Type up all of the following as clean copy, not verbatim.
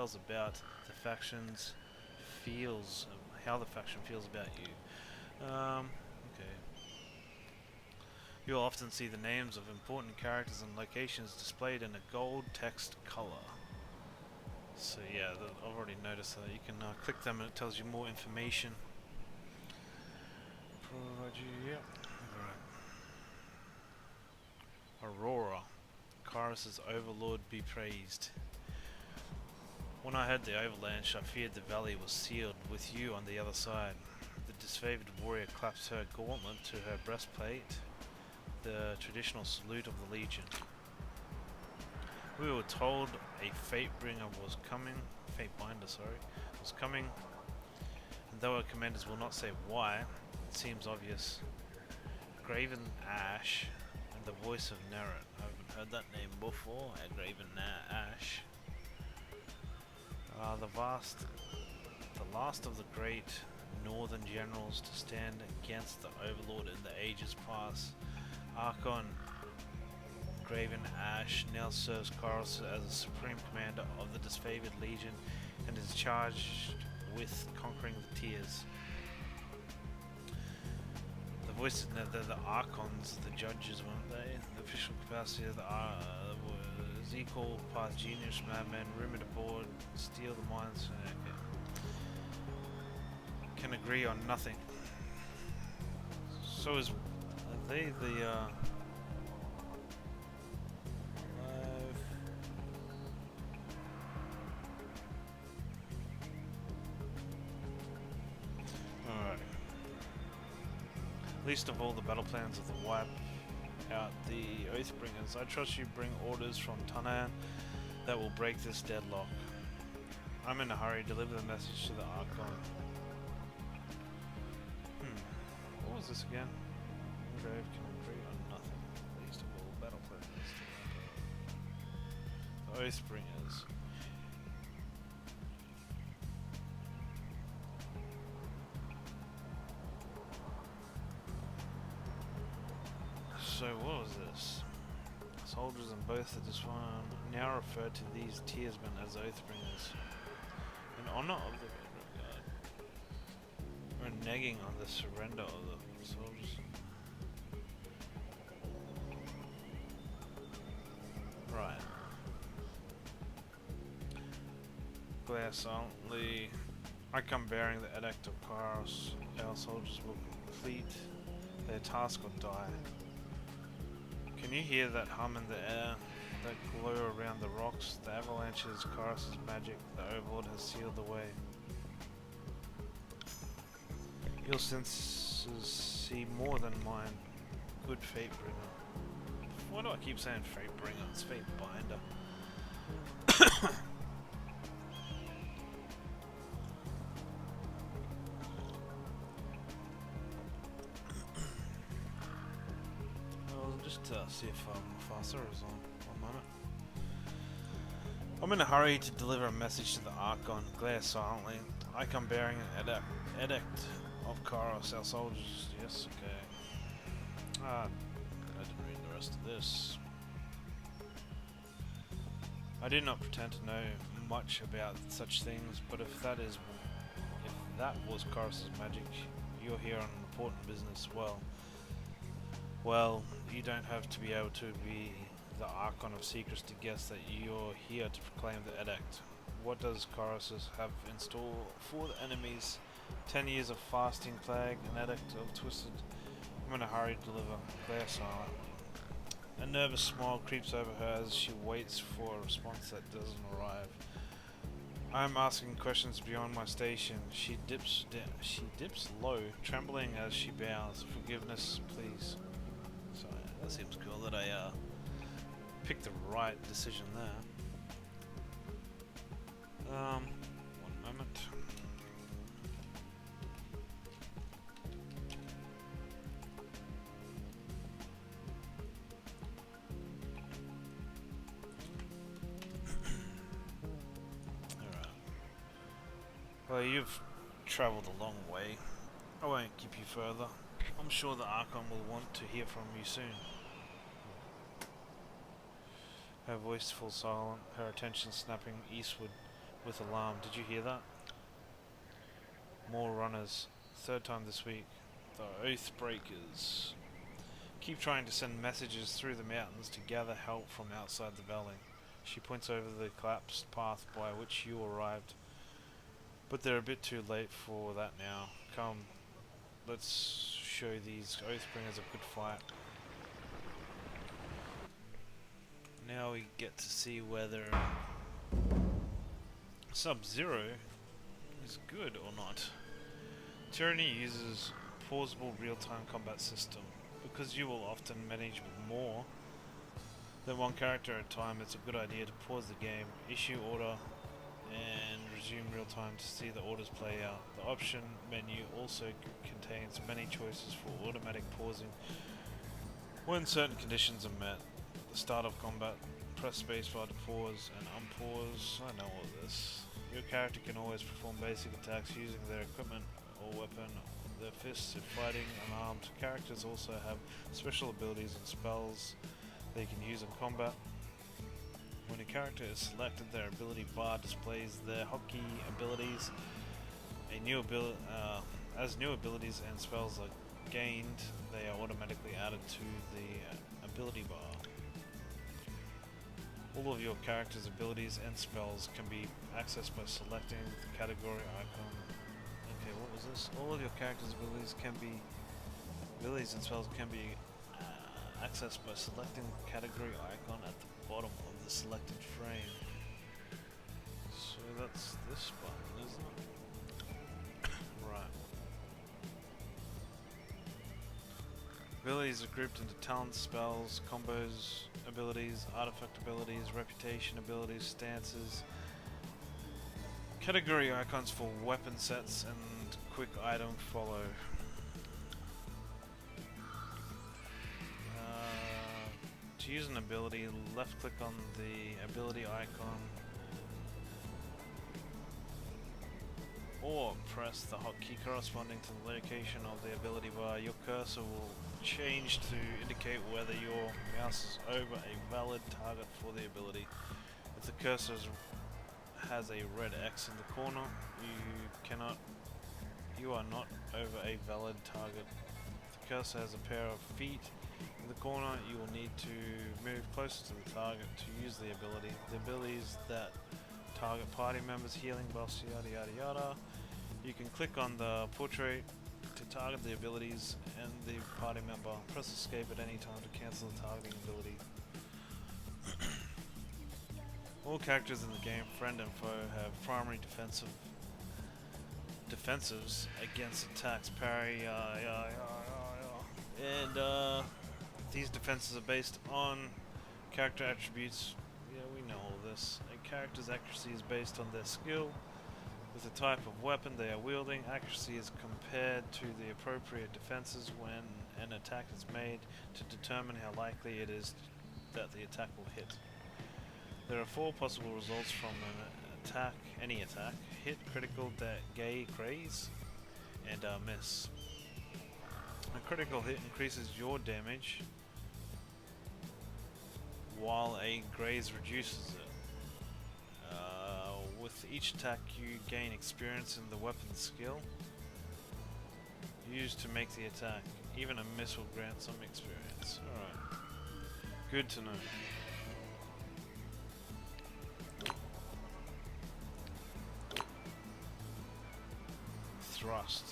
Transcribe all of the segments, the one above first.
details about the factions feels, how the faction feels about you. Okay. You'll often see the names of important characters and locations displayed in a gold text color. So yeah, I've already noticed that. You can click them and it tells you more information. Yep. Alright. Aurora. Kyros's overlord be praised. When I heard the avalanche, I feared the valley was sealed, with you on the other side. The disfavored warrior claps her gauntlet to her breastplate, the traditional salute of the Legion. We were told a Fatebringer was coming, Fatebinder, sorry, was coming, and though our commanders will not say why, it seems obvious. Graven Ash and the voice of Nerit. I haven't heard that name before, Graven Ash. The last of the great northern generals to stand against the Overlord in the ages past. Archon Graven Ash now serves Kairos as the supreme commander of the disfavored legion and is charged with conquering the Tears. The voices, the Archons, the judges, weren't they? The official capacity of the was equal, past genius, madman, rumored aboard, steal the minds. Okay. Can agree on nothing. So are they the live? Alright. Least of all the battle plans of the wipe out the Oathbringers. I trust you bring orders from Tyranny that will break this deadlock. I'm in a hurry. Deliver the message to the Archon. What was this again? Grave can agree on nothing. Least of all battle plans. The Oathbringers. So what was this? Soldiers in both of this one now refer to these Tearsmen as Oathbringers. In honor of the Red Guard. Reneging on the surrender of the soldiers. Right. Glare silently. I come bearing the edict of Kairos. Our soldiers will complete their task or die. Can you hear that hum in the air? That glow around the rocks? The avalanches, Kairos' magic, the Overlord has sealed the way. Your senses see more than mine. Good Fatebringer. Why do I keep saying Fatebringer? It's Fatebinder. See if Mufasa is on. One moment. I'm in a hurry to deliver a message to the Archon. Glare silently. I come bearing an edict of Kairos, our soldiers. Yes, okay. I didn't read the rest of this. I do not pretend to know much about such things, but if that was Kairos' magic, you're here on important business. Well, you don't have to be able to be the Archon of Secrets to guess that you're here to proclaim the edict. What does Kairos have in store for the enemies? 10 years of fasting plague, an edict of twisted. I'm in a hurry to deliver. Glare silent. A nervous smile creeps over her as she waits for a response that doesn't arrive. I'm asking questions beyond my station. She dips low, trembling as she bows. Forgiveness, please. So that seems cool that I picked the right decision there. One moment. Alright. Well, you've travelled a long way. I won't keep you further. I'm sure the Archon will want to hear from you soon. Her voice falls silent, her attention snapping eastward with alarm. Did you hear that? More runners. Third time this week. The Oathbreakers. Keep trying to send messages through the mountains to gather help from outside the valley. She points over the collapsed path by which you arrived. But they're a bit too late for that now. Come, let's show these Oathbringers a good fight. Now we get to see whether Sub-Zero is good or not. Tyranny uses pausable real-time combat system. Because you will often manage with more than one character at a time, it's a good idea to pause the game, issue order, and resume real time to see the orders play out. The option menu also contains many choices for automatic pausing when certain conditions are met. At the start of combat, press spacebar to pause and unpause. I know all this. Your character can always perform basic attacks using their equipment or weapon, their fists if fighting unarmed. Characters also have special abilities and spells they can use in combat. When a character is selected, their ability bar displays their hotkey abilities. As new abilities and spells are gained, they are automatically added to the ability bar. All of your character's abilities and spells can be accessed by selecting the category icon. Okay, what was this? All of your character's abilities and spells can be accessed by selecting the category icon at the bottom of the selected frame. So that's this button, isn't it? Right. Abilities are grouped into talents, spells, combos, abilities, artifact abilities, reputation abilities, stances, category icons for weapon sets, and quick item follow. To use an ability, left click on the ability icon or press the hotkey corresponding to the location of the ability bar. Your cursor will change to indicate whether your mouse is over a valid target for the ability. If the cursor has a red X in the corner, you are not over a valid target. If the cursor has a pair of feet in the corner, you will need to move closer to the target to use the ability. The abilities that target party members, healing, boss, yada yada yada. You can click on the portrait to target the abilities and the party member. Press escape at any time to cancel the targeting ability. All characters in the game, friend and foe, have primary defensives against attacks, parry, and these defenses are based on character attributes. Yeah, we know all this. A character's accuracy is based on their skill with the type of weapon they are wielding. Accuracy is compared to the appropriate defenses when an attack is made to determine how likely it is that the attack will hit. There are 4 possible results from an attack, any attack: hit, critical, gay, graze, and miss. A critical hit increases your damage, while a graze reduces it. With each attack you gain experience in the weapon skill used to make the attack. Even a miss will grant some experience. Alright. Good to know. Thrust.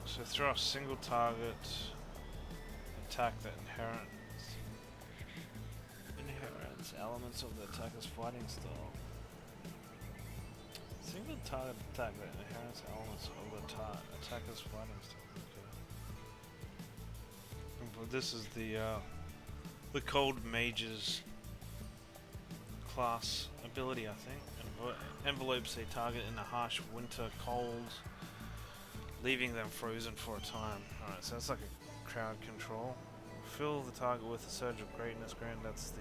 So thrust, single target attack that inherits elements of the attacker's fighting style. Single target attack that inherits elements of the attacker's fighting style. Okay. This is the Cold Mage's class ability, I think. Envelopes a target in a harsh winter cold, leaving them frozen for a time. Alright, so that's like a crowd control. Fill the target with a surge of greatness. Grant that's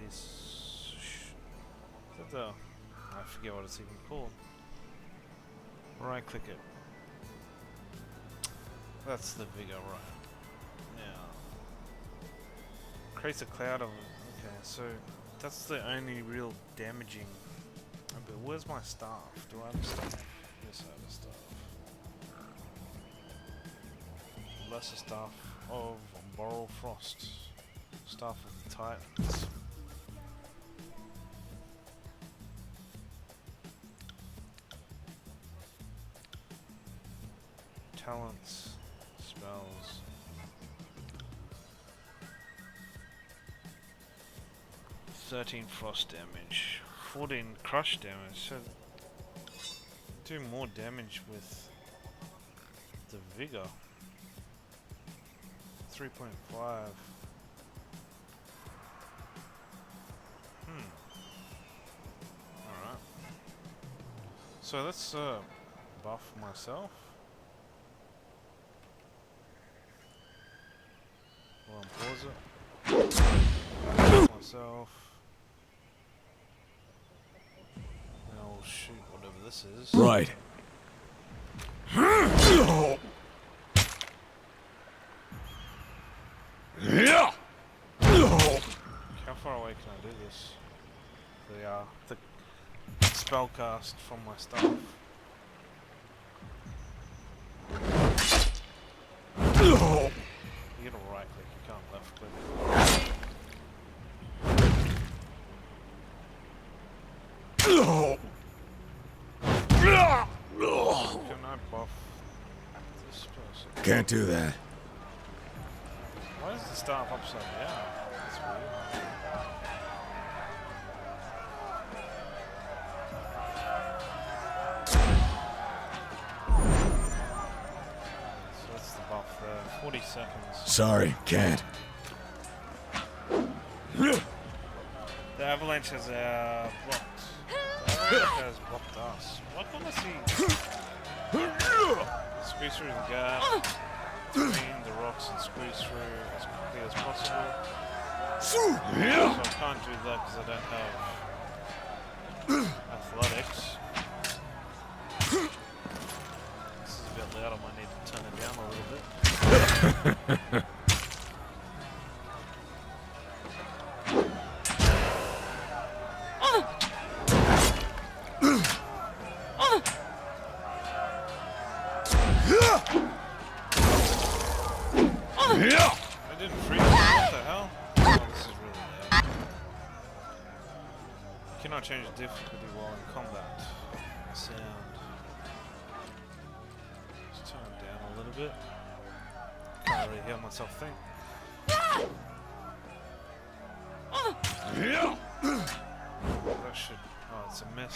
the I forget what it's even called. Right click it. That's the vigor, right. Now creates a cloud of okay, so That's the only real damaging. But where's my staff? Do I have staff? Yes, I have a staff. Lesser staff of Boral Frost. Staff of the Titans. Talents. Spells. 13 frost damage, 14 crush damage, so do more damage with the vigor. 3.5. Alright. So let's buff myself. Well, pause it. Myself. I'll shoot whatever this is. Right. How far away can I do this? The spell cast from my staff. You get a right click, you can't left click. Can I buff this person? Can't do that. Why is the staff upside down? That's weird. So that's the buff there. 40 seconds. Sorry, can't. The avalanche has blocked. The avalanche has blocked us. Why can't I see? Squeeze through the gap. Between the rocks and squeeze through as quickly as possible. So I can't do that because I don't have athletics. This is a bit loud, I might need to turn it down a little bit. I didn't freeze. What the hell? Oh, this is really loud. Cannot change the difficulty while in combat. Sound. Just turn it down a little bit. Can't really hear myself think. That should. Oh, it's a miss.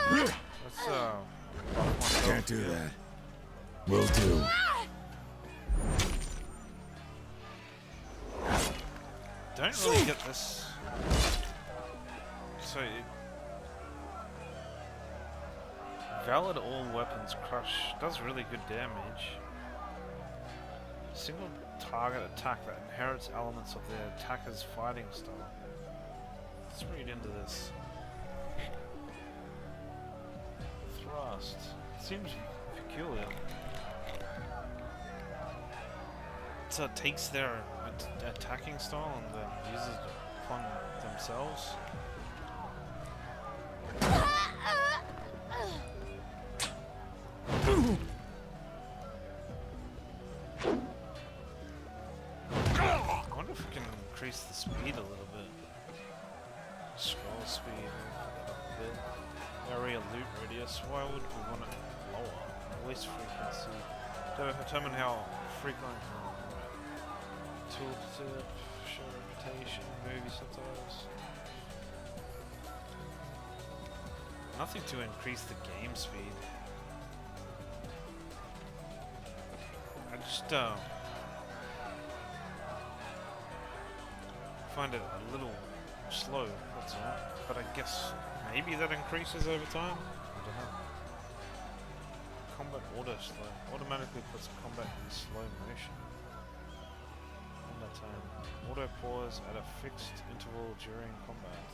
Let's buff myself. Can't do that. Will do. Don't really get this. So valid all weapons crush does really good damage. Single target attack that inherits elements of their attacker's fighting style. Let's read into this. Thrust. Seems peculiar. So it takes their attacking style and then uses it upon themselves. I wonder if we can increase the speed a little bit. Scroll speed a bit. Area loot radius. Why would we want it lower? Release frequency. Determine how frequent. Tooltip, show rotation, movie subtitles. Nothing to increase the game speed. I just find it a little slow, that's all. But I guess maybe that increases over time? I don't know. Combat auto slow. Automatically puts combat in slow motion. Auto pause at a fixed interval during combat.